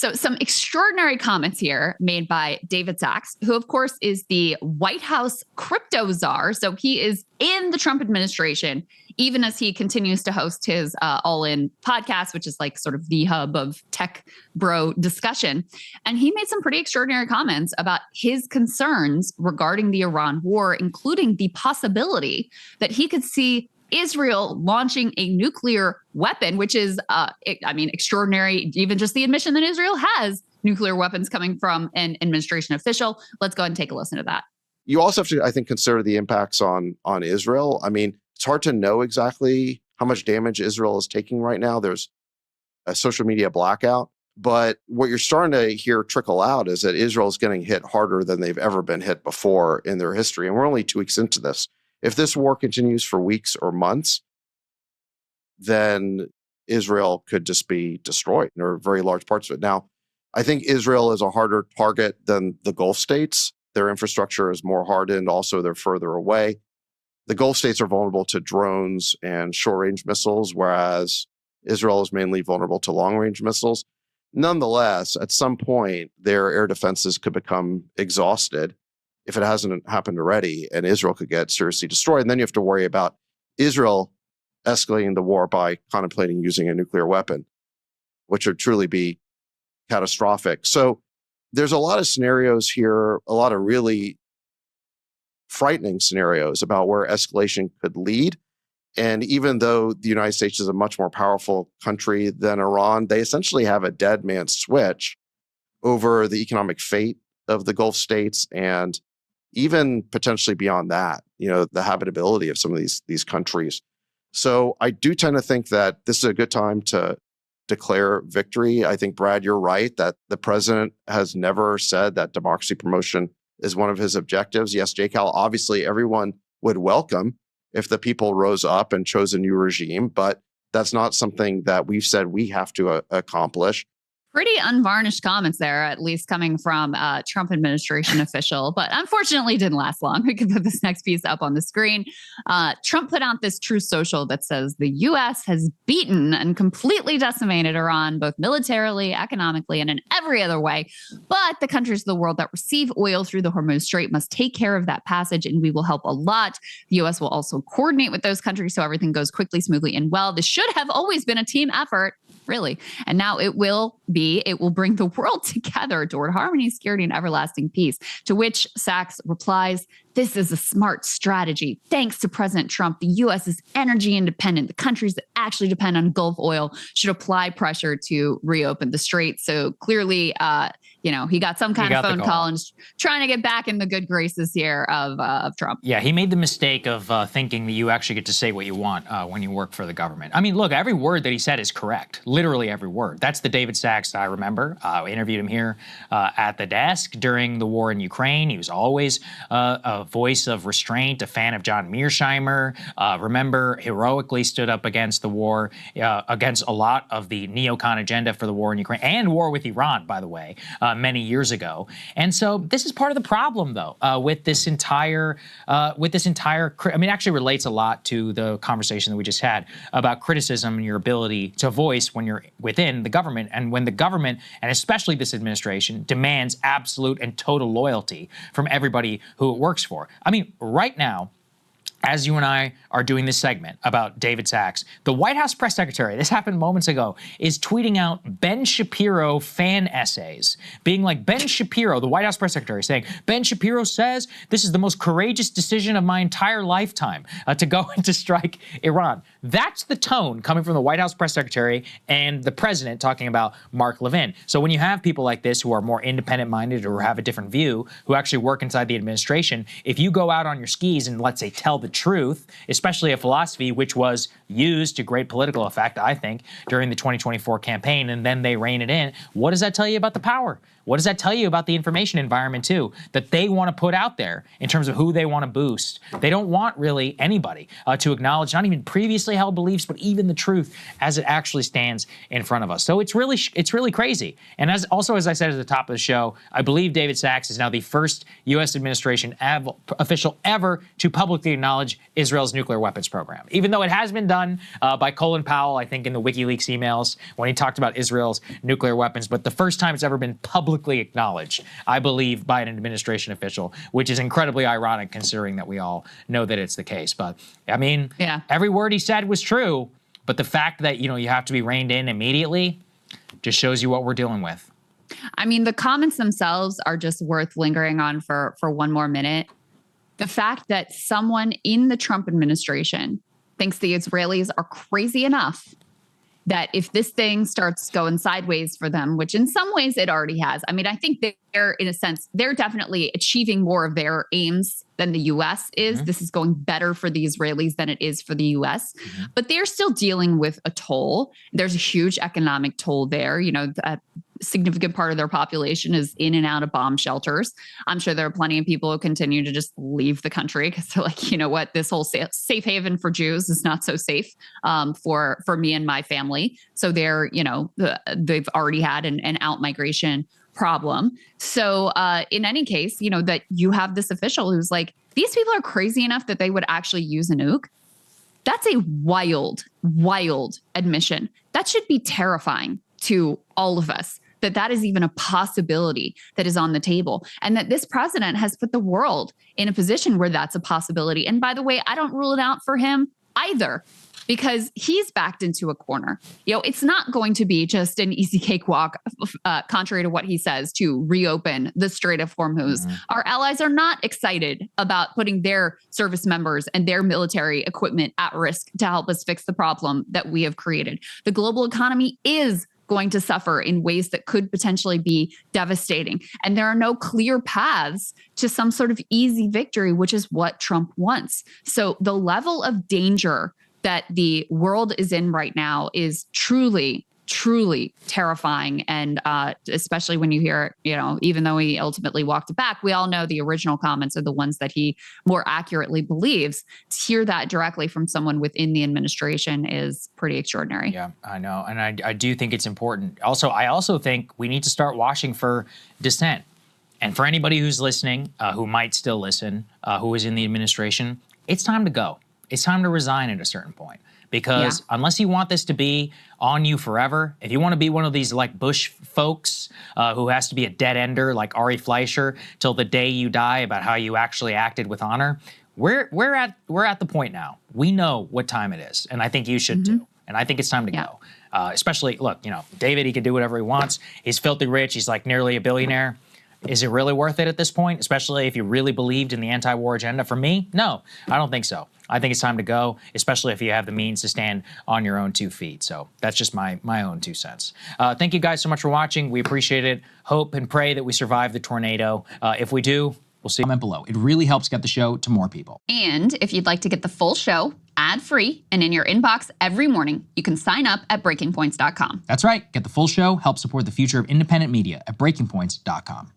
So some extraordinary comments here made by David Sachs, who of course is the White House crypto czar. So he is in the Trump administration, even as he continues to host his All In podcast, which is like sort of the hub of tech bro discussion. And he made some pretty extraordinary comments about his concerns regarding the Iran war, including the possibility that he could see Israel launching a nuclear weapon, which is, extraordinary. Even just the admission that Israel has nuclear weapons coming from an administration official. Let's go ahead and take a listen to that. You also have to, I think, consider the impacts on Israel. I mean, it's hard to know exactly how much damage Israel is taking right now. There's a social media blackout. But what you're starting to hear trickle out is that Israel is getting hit harder than they've ever been hit before in their history. And we're only 2 weeks into this. If this war continues for weeks or months, then Israel could just be destroyed, or very large parts of it. Now, I think Israel is a harder target than the Gulf states. Their infrastructure is more hardened. Also, they're further away. The Gulf states are vulnerable to drones and short-range missiles, whereas Israel is mainly vulnerable to long-range missiles. Nonetheless, at some point, their air defenses could become exhausted if it hasn't happened already, and Israel could get seriously destroyed. And then you have to worry about Israel escalating the war by contemplating using a nuclear weapon, which would truly be catastrophic. So there's a lot of scenarios here, a lot of really frightening scenarios about where escalation could lead. And even though the United States is a much more powerful country than Iran, they essentially have a dead man's switch over the economic fate of the Gulf states, and even potentially beyond that, the habitability of some of these countries. So I do tend to think that this is a good time to declare victory. I think, Brad, you're right that the president has never said that democracy promotion is one of his objectives. Yes, J-Cal, obviously everyone would welcome if the people rose up and chose a new regime, but that's not something that we've said we have to accomplish. Pretty unvarnished comments there, at least coming from a Trump administration official, but unfortunately didn't last long. We can put this next piece up on the screen. Trump put out this Truth Social that says the U.S. has beaten and completely decimated Iran, both militarily, economically, and in every other way. But the countries of the world that receive oil through the Hormuz Strait must take care of that passage, and we will help a lot. The U.S. will also coordinate with those countries so everything goes quickly, smoothly, and well. This should have always been a team effort, really. And now it will bring the world together toward harmony, security, and everlasting peace. To which Sachs replies, "This is a smart strategy. Thanks to President Trump, the U.S. is energy independent. The countries that actually depend on Gulf oil should apply pressure to reopen the strait." So clearly, he got some kind of phone call and is trying to get back in the good graces here of Trump. Yeah, he made the mistake of thinking that you actually get to say what you want when you work for the government. I mean, look, every word that he said is correct. Literally every word. That's the David Sachs I remember. I interviewed him here at the desk during the war in Ukraine. He was always a voice of restraint, a fan of John Mearsheimer. Remember, heroically stood up against the war, against a lot of the neocon agenda for the war in Ukraine and war with Iran, by the way, many years ago. And so this is part of the problem, though, with this entire, actually relates a lot to the conversation that we just had about criticism and your ability to voice when you're within the government, and when the government, and especially this administration, demands absolute and total loyalty from everybody who it works for. I mean, right now, as you and I are doing this segment about David Sachs, the White House press secretary, this happened moments ago, is tweeting out Ben Shapiro fan essays, being like, Ben Shapiro, the White House press secretary, saying, Ben Shapiro says this is the most courageous decision of my entire lifetime to go and to strike Iran. That's the tone coming from the White House press secretary and the president talking about Mark Levin. So when you have people like this who are more independent-minded or have a different view, who actually work inside the administration, if you go out on your skis and, let's say, tell the truth, especially a philosophy which was used to great political effect, I think, during the 2024 campaign, and then they rein it in, what does that tell you about the power? What does that tell you about the information environment, too, that they want to put out there in terms of who they want to boost? They don't want really anybody to acknowledge not even previously held beliefs, but even the truth as it actually stands in front of us. So it's really crazy. And as I said at the top of the show, I believe David Sachs is now the first U.S. administration official ever to publicly acknowledge Israel's nuclear weapons program. Even though it has been done done by Colin Powell, I think, in the WikiLeaks emails when he talked about Israel's nuclear weapons, but the first time it's ever been publicly acknowledged, I believe, by an administration official, which is incredibly ironic considering that we all know that it's the case. But I mean, every word he said was true, but the fact that, you have to be reined in immediately just shows you what we're dealing with. I mean, the comments themselves are just worth lingering on for one more minute. The fact that someone in the Trump administration thinks the Israelis are crazy enough that if this thing starts going sideways for them, which in some ways it already has. I mean, I think they're, in a sense, they're definitely achieving more of their aims than the U.S. is. Mm-hmm. This is going better for the Israelis than it is for the U.S. Mm-hmm. But they're still dealing with a toll. There's a huge economic toll there. A significant part of their population is in and out of bomb shelters. I'm sure there are plenty of people who continue to just leave the country because they're like, you know what, this whole safe haven for Jews is not so safe for me and my family. So they're, they've already had an out migration problem. So in any case, that you have this official who's like, these people are crazy enough that they would actually use a nuke. That's a wild, wild admission. That should be terrifying to all of us, that is even a possibility that is on the table, and that this president has put the world in a position where that's a possibility. And by the way, I don't rule it out for him either, because he's backed into a corner. It's not going to be just an easy cakewalk, contrary to what he says, to reopen the Strait of Hormuz. Mm-hmm. Our allies are not excited about putting their service members and their military equipment at risk to help us fix the problem that we have created. The global economy is going to suffer in ways that could potentially be devastating. And there are no clear paths to some sort of easy victory, which is what Trump wants. So the level of danger that the world is in right now is truly, truly terrifying. And especially when you hear, even though he ultimately walked it back, we all know the original comments are the ones that he more accurately believes. To hear that directly from someone within the administration is pretty extraordinary. Yeah, I know. And I do think it's important. I also think we need to start watching for dissent. And for anybody who's listening, who might still listen, who is in the administration, it's time to go. It's time to resign at a certain point. Because unless you want this to be on you forever, if you want to be one of these like Bush folks who has to be a dead ender like Ari Fleischer till the day you die about how you actually acted with honor, we're at the point now. We know what time it is, and I think you should too. And I think it's time to go. Especially, look, David, he can do whatever he wants. He's filthy rich. He's like nearly a billionaire. Is it really worth it at this point, especially if you really believed in the anti-war agenda? For me, no, I don't think so. I think it's time to go, especially if you have the means to stand on your own 2 feet. So that's just my own 2 cents. Thank you guys so much for watching. We appreciate it. Hope and pray that we survive the tornado. If we do, we'll see. Comment below. It really helps get the show to more people. And if you'd like to get the full show ad-free and in your inbox every morning, you can sign up at breakingpoints.com. That's right. Get the full show. Help support the future of independent media at breakingpoints.com.